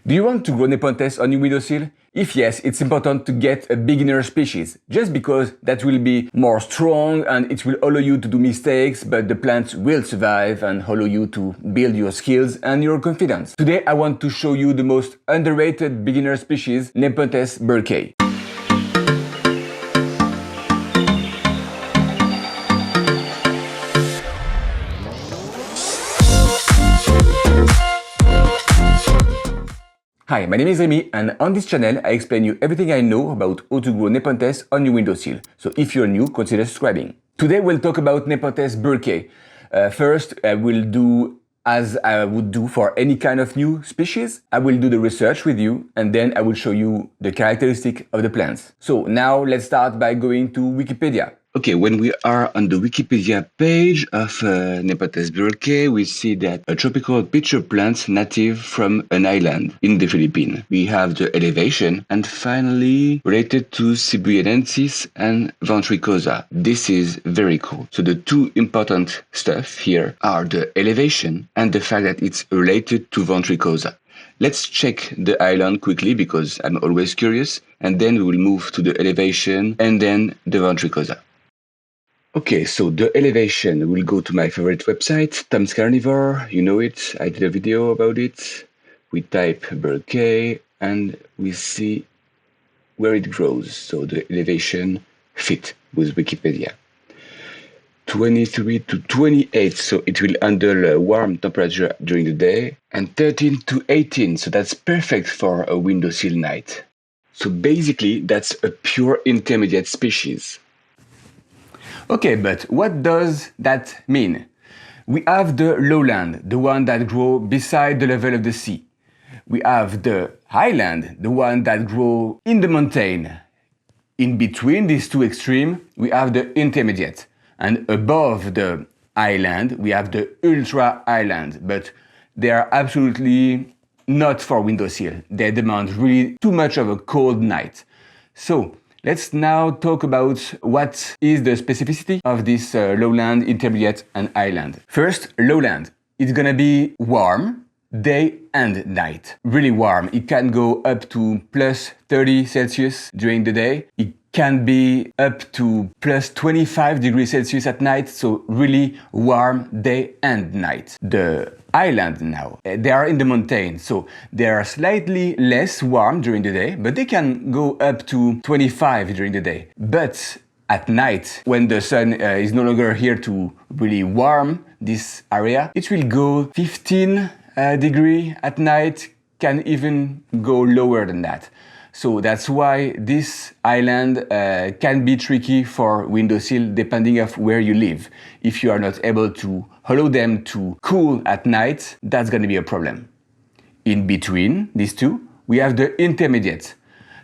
Do you want to grow Nepenthes on your windowsill? If yes, it's important to get a beginner species, just because that will be more strong and it will allow you to do mistakes, but the plants will survive and allow you to build your skills and your confidence. Today I want to show you the most underrated beginner species, Nepenthes burkei. Hi, my name is Remy, and on this channel I explain you everything I know about how to grow Nepenthes on your windowsill. So if you're new, consider subscribing. Today we'll talk about Nepenthes burkei. First, I will do as I would do for any kind of new species. I will do the research with you, and then I will show you the characteristics of the plants. So now let's start by going to Wikipedia. Okay, when we are on the Wikipedia page of Nepenthes burkei, we see that a tropical pitcher plant native from an island in the Philippines. We have the elevation and finally related to Cebuensis and Ventricosa. This is very cool. So the two important stuff here are the elevation and the fact that it's related to Ventricosa. Let's check the island quickly because I'm always curious, and then we will move to the elevation and then the Ventricosa. Okay, so the elevation, we'll go to my favorite website, Tom's Carnivore, you know it, I did a video about it. We type burkei and we see where it grows, so the elevation fit with Wikipedia. 23 to 28, so it will handle a warm temperature during the day, and 13 to 18, so that's perfect for a windowsill night. So basically, that's a pure intermediate species. Okay, but what does that mean? We have the lowland, the one that grows beside the level of the sea. We have the highland, the one that grows in the mountain. In between these two extremes, we have the intermediate. And above the highland, we have the ultra highland, but they are absolutely not for windowsill. They demand really too much of a cold night. So, let's now talk about what is the specificity of this lowland, intermediate and highland. First, lowland. It's gonna be warm, day and night. Really warm. It can go up to plus 30 Celsius during the day. It can be up to plus 25 degrees Celsius at night, so really warm day and night. The island now, they are in the mountain, so they are slightly less warm during the day, but they can go up to 25 during the day. But at night, when the sun is no longer here to really warm this area, it will go 15 degrees at night, can even go lower than that. So that's why this island can be tricky for windowsill depending on where you live. If you are not able to allow them to cool at night, that's going to be a problem. In between these two, we have the intermediate.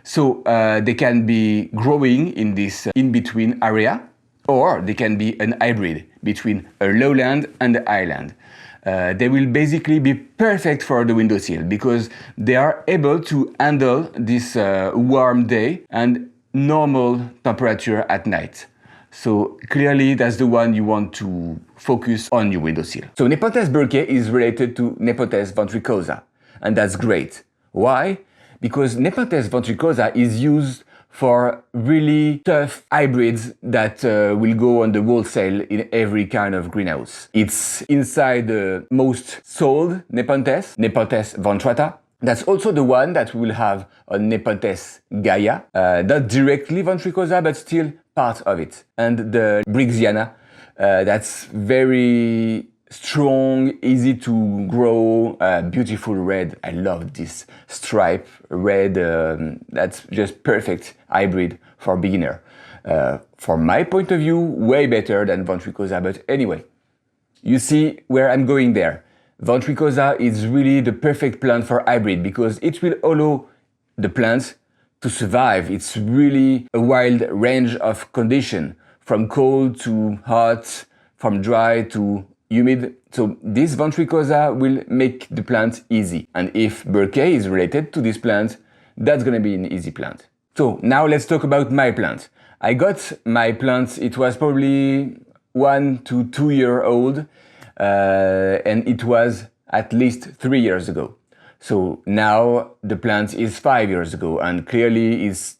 So they can be growing in this in-between area, or they can be an hybrid between a lowland and the highland. They will basically be perfect for the windowsill because they are able to handle this warm day and normal temperature at night. So clearly that's the one you want to focus on your windowsill. So Nepenthes burkei is related to Nepenthes ventricosa, and that's great. Why? Because Nepenthes ventricosa is used for really tough hybrids that will go on the wholesale in every kind of greenhouse. It's inside the most sold Nepenthes, Nepenthes Ventrata. That's also the one that we will have on Nepenthes Gaya, not directly Ventricosa, but still part of it. And the Briggsiana, that's very strong, easy to grow, beautiful red. I love this stripe red. That's just perfect hybrid for beginner. From my point of view, way better than Ventricosa, but anyway, you see where I'm going there. Ventricosa is really the perfect plant for hybrid because it will allow the plants to survive. It's really a wide range of conditions, from cold to hot, from dry to humid. So this Ventricosa will make the plant easy. And if burkei is related to this plant, that's gonna be an easy plant. So now let's talk about my plant. I got my plant, it was probably 1 to 2 years old, and it was at least 3 years ago. So now the plant is 5 years ago and clearly is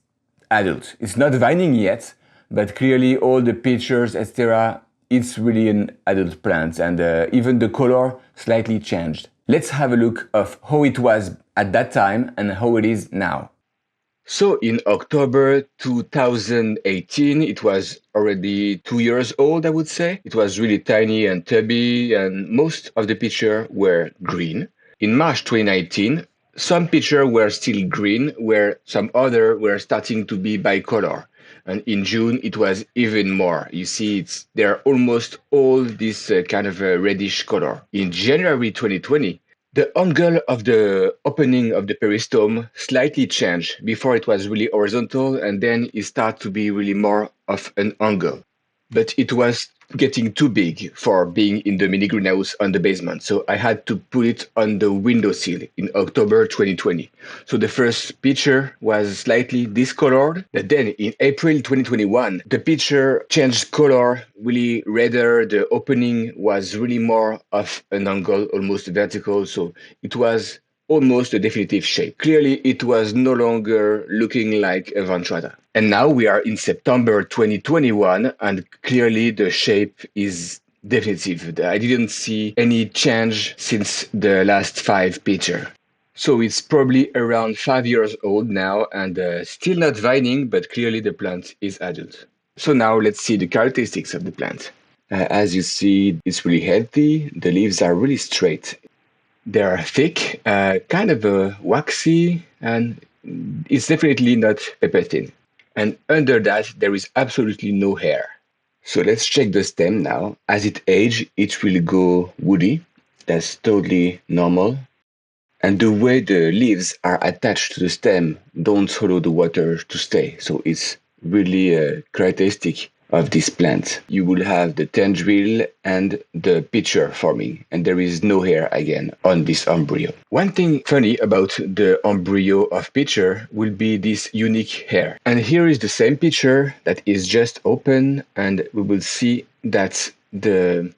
adult. It's not vining yet, but clearly all the pictures, etc., it's really an adult plant, and even the color slightly changed. Let's have a look of how it was at that time and how it is now. So in October 2018, it was already 2 years old, I would say. It was really tiny and tubby, and most of the pictures were green. In March 2019, some pictures were still green, where some other were starting to be bicolor. And in June, it was even more. You see, they're almost all this kind of a reddish color. In January 2020, the angle of the opening of the peristome slightly changed. Before it was really horizontal, and then it started to be really more of an angle. But it was getting too big for being in the mini greenhouse on the basement. So I had to put it on the windowsill in October 2020. So the first picture was slightly discolored. But then in April 2021, the picture changed color, really redder. The opening was really more of an angle, almost vertical. So it was almost a definitive shape. Clearly, it was no longer looking like a Ventrata. And now we are in September 2021, and clearly the shape is definitive. I didn't see any change since the last 5 pictures. So it's probably around 5 years old now, and still not vining, but clearly the plant is adult. So now let's see the characteristics of the plant. As you see, it's really healthy. The leaves are really straight. They are thick, kind of waxy, and it's definitely not pepper thin. And under that, there is absolutely no hair. So let's check the stem now. As it ages, it will go woody. That's totally normal. And the way the leaves are attached to the stem don't follow the water to stay. So it's really a characteristic of this plant. You will have the tendril and the pitcher forming, and there is no hair again on this embryo. One thing funny about the embryo of pitcher will be this unique hair. And here is the same pitcher that is just open, and we will see that the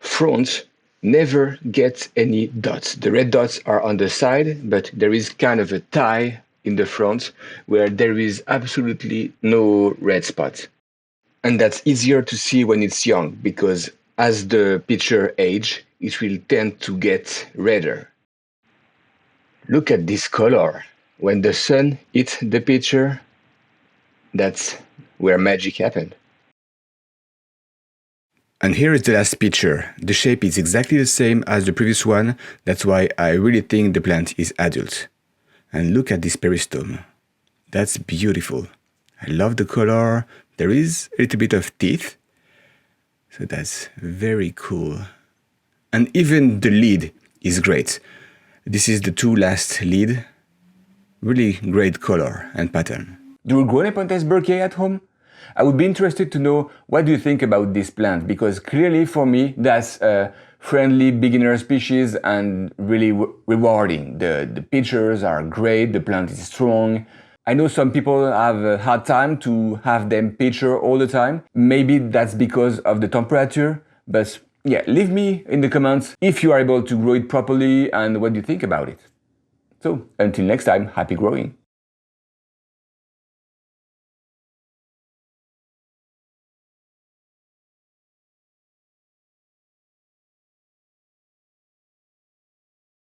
front never gets any dots. The red dots are on the side, but there is kind of a tie in the front where there is absolutely no red spot. And that's easier to see when it's young, because as the picture ages, it will tend to get redder. Look at this color. When the sun hits the picture, that's where magic happened. And here is the last picture. The shape is exactly the same as the previous one. That's why I really think the plant is adult. And look at this peristome. That's beautiful. I love the color. There is a little bit of teeth. So that's very cool. And even the lid is great. This is the 2 last lid. Really great color and pattern. Do you grow Nepenthes burkei at home? I would be interested to know what do you think about this plant, because clearly for me that's a friendly beginner species and really rewarding. The pictures are great, the plant is strong. I know some people have a hard time to have them picture all the time. Maybe that's because of the temperature, but yeah, leave me in the comments if you are able to grow it properly and what do you think about it. So until next time, happy growing!